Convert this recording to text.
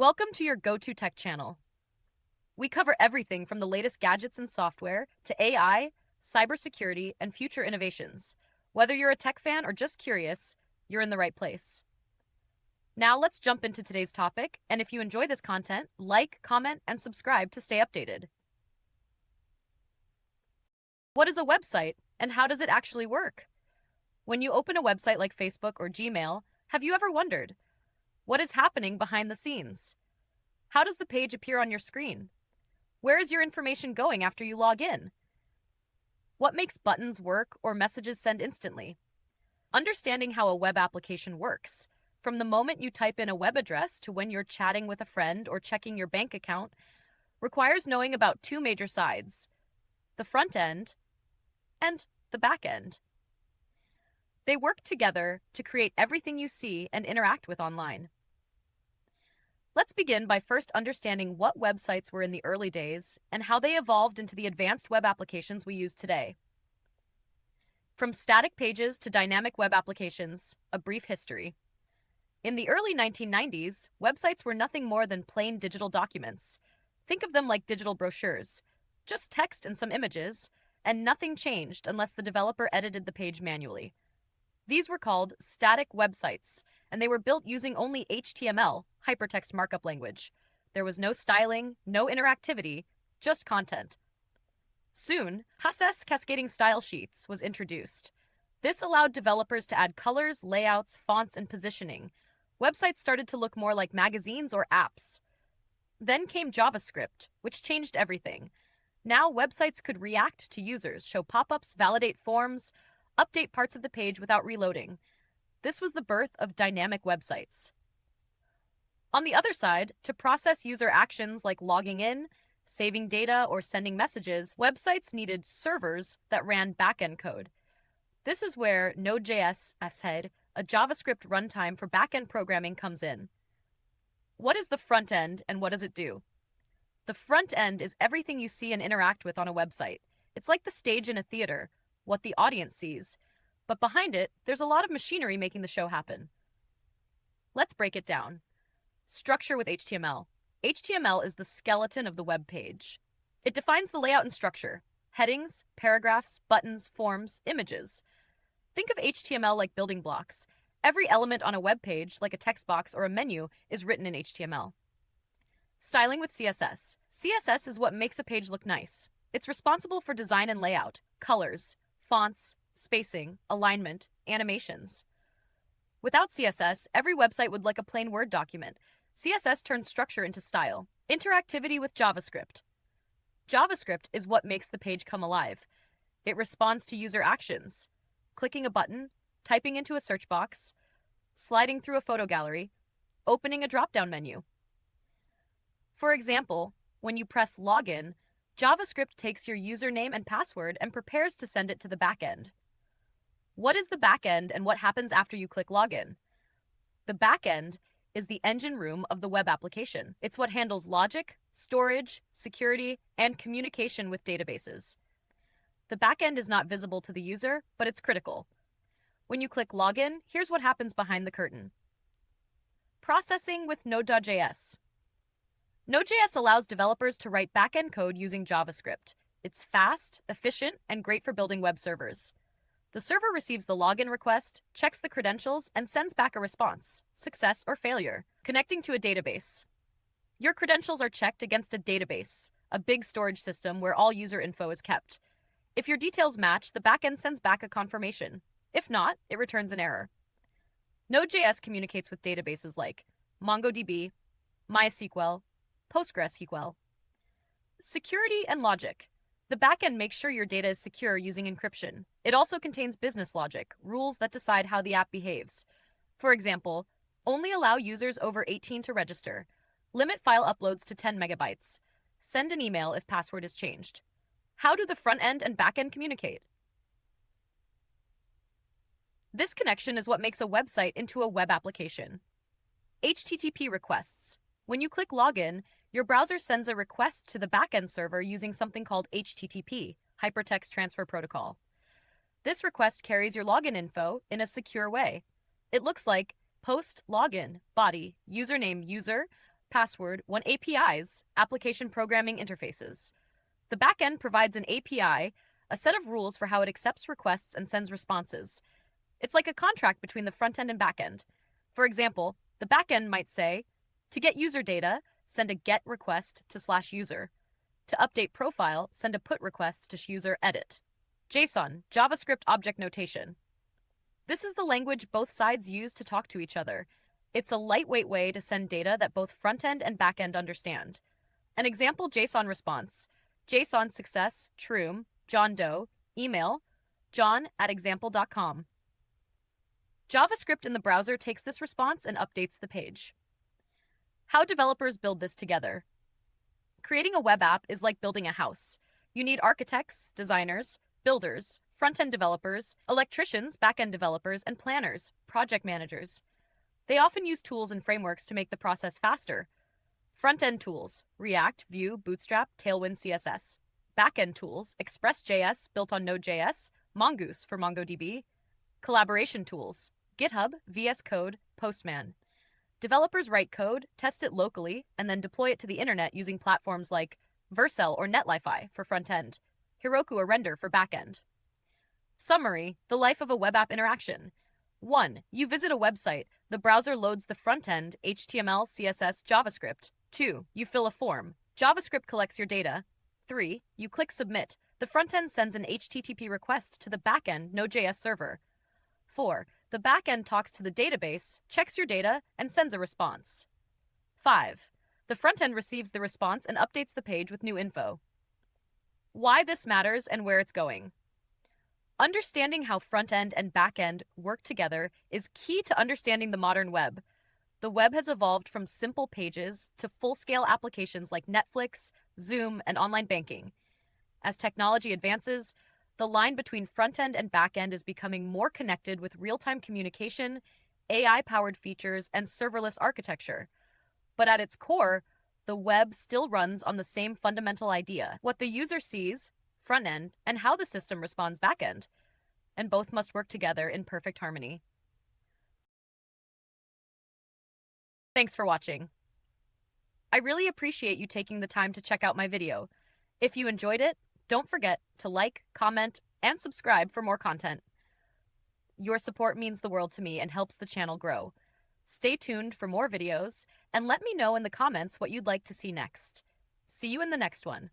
Welcome to your go-to tech channel. We cover everything from the latest gadgets and software to AI, cybersecurity, and future innovations. Whether you're a tech fan or just curious, you're in the right place. Now let's jump into today's topic, and if you enjoy this content, like, comment, and subscribe to stay updated. What is a website, and how does it actually work? When you open a website like Facebook or Gmail, have you ever wondered, what is happening behind the scenes? How does the page appear on your screen? Where is your information going after you log in? What makes buttons work or messages send instantly? Understanding how a web application works, from the moment you type in a web address to when you're chatting with a friend or checking your bank account, requires knowing about two major sides, the front end and the back end. They work together to create everything you see and interact with online. Let's begin by first understanding what websites were in the early days and how they evolved into the advanced web applications we use today. From static pages to dynamic web applications, a brief history. In the early 1990s, websites were nothing more than plain digital documents. Think of them like digital brochures, just text and some images, and nothing changed unless the developer edited the page manually. These were called static websites, and they were built using only HTML, hypertext markup language. There was no styling, no interactivity, just content. Soon, CSS cascading style sheets was introduced. This allowed developers to add colors, layouts, fonts, and positioning. Websites started to look more like magazines or apps. Then came JavaScript, which changed everything. Now websites could react to users, show pop-ups, validate forms, update parts of the page without reloading. This was the birth of dynamic websites. On the other side, to process user actions like logging in, saving data, or sending messages, websites needed servers that ran backend code. This is where Node.js, a JavaScript runtime for backend programming, comes in. What is the front end and what does it do? The front end is everything you see and interact with on a website. It's like the stage in a theater, what the audience sees. But behind it, there's a lot of machinery making the show happen. Let's break it down. Structure with HTML. HTML is the skeleton of the web page. It defines the layout and structure: headings, paragraphs, buttons, forms, images. Think of HTML like building blocks. Every element on a web page, like a text box or a menu, is written in HTML. Styling with CSS. CSS is what makes a page look nice. It's responsible for design and layout, colors, fonts, spacing, alignment, animations. Without CSS, every website would look like a plain Word document. CSS turns structure into style. Interactivity with JavaScript. JavaScript is what makes the page come alive. It responds to user actions: clicking a button, typing into a search box, sliding through a photo gallery, opening a drop-down menu. For example, when you press Login, JavaScript takes your username and password and prepares to send it to the backend. What is the backend and what happens after you click Login? The backend is the engine room of the web application. It's what handles logic, storage, security, and communication with databases. The backend is not visible to the user, but it's critical. When you click Login, here's what happens behind the curtain. Processing with Node.js. Node.js allows developers to write backend code using JavaScript. It's fast, efficient, and great for building web servers. The server receives the login request, checks the credentials, and sends back a response: success or failure. Connecting to a database. Your credentials are checked against a database, a big storage system where all user info is kept. If your details match, the backend sends back a confirmation. If not, it returns an error. Node.js communicates with databases like MongoDB, MySQL, PostgreSQL. Security and logic. The backend makes sure your data is secure using encryption. It also contains business logic, rules that decide how the app behaves. For example, only allow users over 18 to register. Limit file uploads to 10 megabytes. Send an email if password is changed. How do the front end and back end communicate? This connection is what makes a website into a web application. HTTP requests. When you click Login, your browser sends a request to the backend server using something called HTTP, Hypertext Transfer Protocol. This request carries your login info in a secure way. It looks like post login, body, username user, password, 1 APIs, application programming interfaces. The backend provides an API, a set of rules for how it accepts requests and sends responses. It's like a contract between the front end and backend. For example, the backend might say, to get user data, send a get request to /user. To update profile, send a put request to user edit. JSON, JavaScript object notation. This is the language both sides use to talk to each other. It's a lightweight way to send data that both front-end and back-end understand. An example JSON response: JSON success, true, John Doe, email, john@example.com. JavaScript in the browser takes this response and updates the page. How developers build this together. Creating a web app is like building a house. You need architects, designers, builders, front-end developers, electricians, back-end developers, and planners, project managers. They often use tools and frameworks to make the process faster. Front-end tools: React, Vue, Bootstrap, Tailwind CSS. Back-end tools: Express.js, built on Node.js, Mongoose for MongoDB. Collaboration tools: GitHub, VS Code, Postman. Developers write code, test it locally, and then deploy it to the internet using platforms like Vercel or Netlify for front-end, Heroku or Render for back-end. Summary: the life of a web app interaction. 1. You visit a website. The browser loads the front-end, HTML, CSS, JavaScript. 2. You fill a form. JavaScript collects your data. 3. You click Submit. The front-end sends an HTTP request to the back-end Node.js server. 4. The back-end talks to the database, checks your data, and sends a response. 5. The front-end receives the response and updates the page with new info. Why this matters and where it's going. Understanding how front-end and back-end work together is key to understanding the modern web. The web has evolved from simple pages to full-scale applications like Netflix, Zoom, and online banking. As technology advances, the line between front-end and back-end is becoming more connected with real-time communication, AI-powered features, and serverless architecture. But at its core, the web still runs on the same fundamental idea: what the user sees, front-end, and how the system responds back-end. And both must work together in perfect harmony. Thanks for watching. I really appreciate you taking the time to check out my video. If you enjoyed it, don't forget to like, comment, and subscribe for more content. Your support means the world to me and helps the channel grow. Stay tuned for more videos, and let me know in the comments what you'd like to see next. See you in the next one.